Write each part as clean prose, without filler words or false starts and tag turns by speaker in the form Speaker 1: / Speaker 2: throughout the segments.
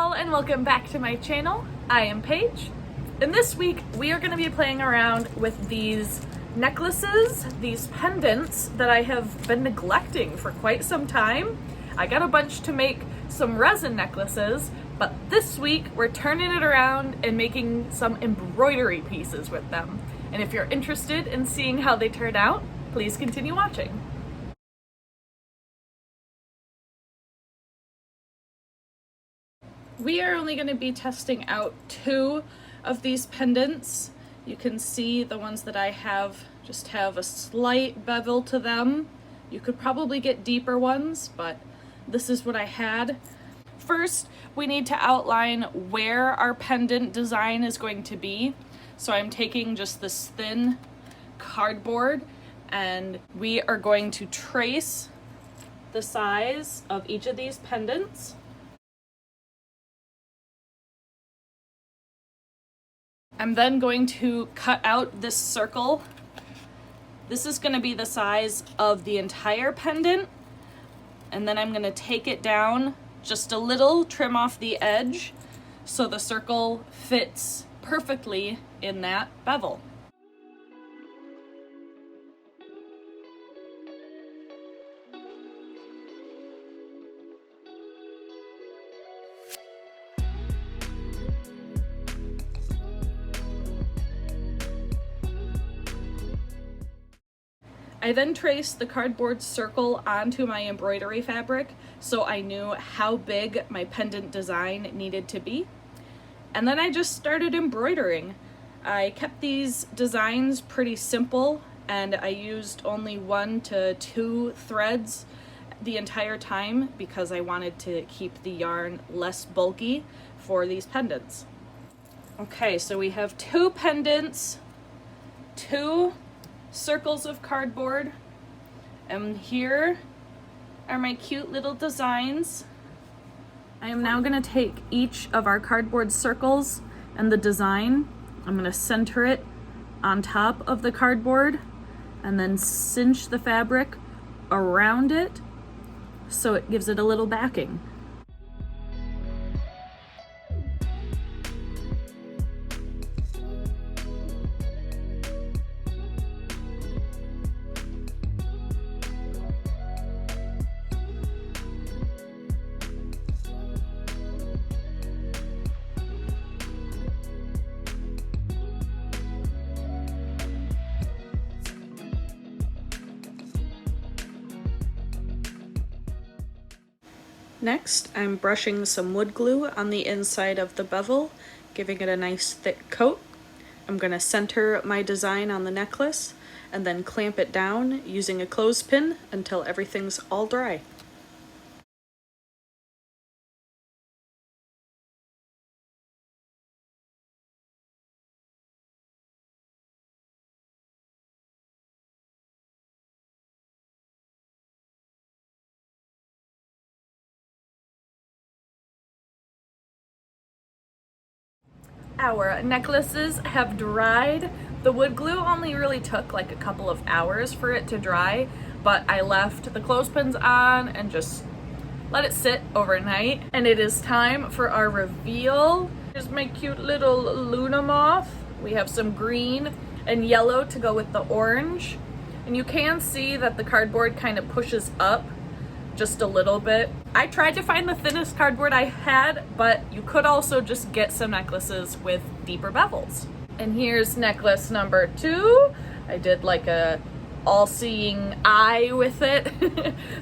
Speaker 1: all, and welcome back to my channel. I am Paige, and this week we are going to be playing around with these necklaces, these pendants that I have been neglecting for quite some time. I got a bunch to make some resin necklaces, but this week we're turning it around and making some embroidery pieces with them. And if you're interested in seeing how they turn out, please continue watching. We are only going to be testing out 2 of these pendants. You can see the ones that I have just have a slight bevel to them. You could probably get deeper ones, but this is what I had. First, we need to outline where our pendant design is going to be. So I'm taking just this thin cardboard and we are going to trace the size of each of these pendants. I'm then going to cut out this circle. This is going to be the size of the entire pendant. And then I'm going to take it down just a little, trim off the edge so the circle fits perfectly in that bevel. I then traced the cardboard circle onto my embroidery fabric so I knew how big my pendant design needed to be. And then I just started embroidering. I kept these designs pretty simple and I used only 1 to 2 threads the entire time because I wanted to keep the yarn less bulky for these pendants. Okay, so we have 2 pendants, 2 circles of cardboard, and here are my cute little designs. I am now going to take each of our cardboard circles and the design, I'm going to center it on top of the cardboard and then cinch the fabric around it so it gives it a little backing. Next, I'm brushing some wood glue on the inside of the bevel, giving it a nice thick coat. I'm going to center my design on the necklace and then clamp it down using a clothespin until everything's all dry. Our necklaces have dried. The wood glue only really took like a couple of hours for it to dry, but I left the clothespins on and just let it sit overnight. And it is time for our reveal. Here's my cute little Luna moth. We have some green and yellow to go with the orange. And you can see that the cardboard kind of pushes up just a little bit. I tried to find the thinnest cardboard I had, but you could also just get some necklaces with deeper bevels. And here's necklace number 2. I did like a all-seeing eye with it.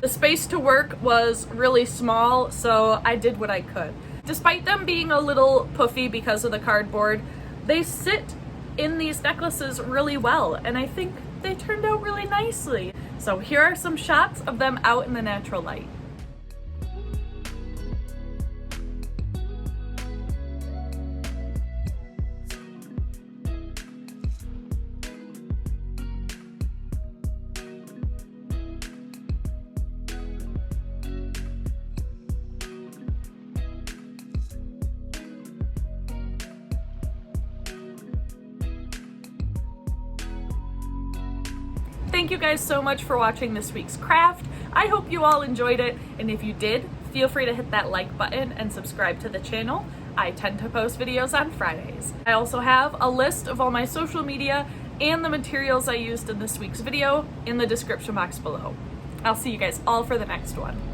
Speaker 1: The space to work was really small, so I did what I could. Despite them being a little puffy because of the cardboard, they sit in these necklaces really well, and I think they turned out really nicely. So here are some shots of them out in the natural light. Thank you guys so much for watching this week's craft. I hope you all enjoyed it, and if you did, feel free to hit that like button and subscribe to the channel. I tend to post videos on Fridays. I also have a list of all my social media and the materials I used in this week's video in the description box below. I'll see you guys all for the next one.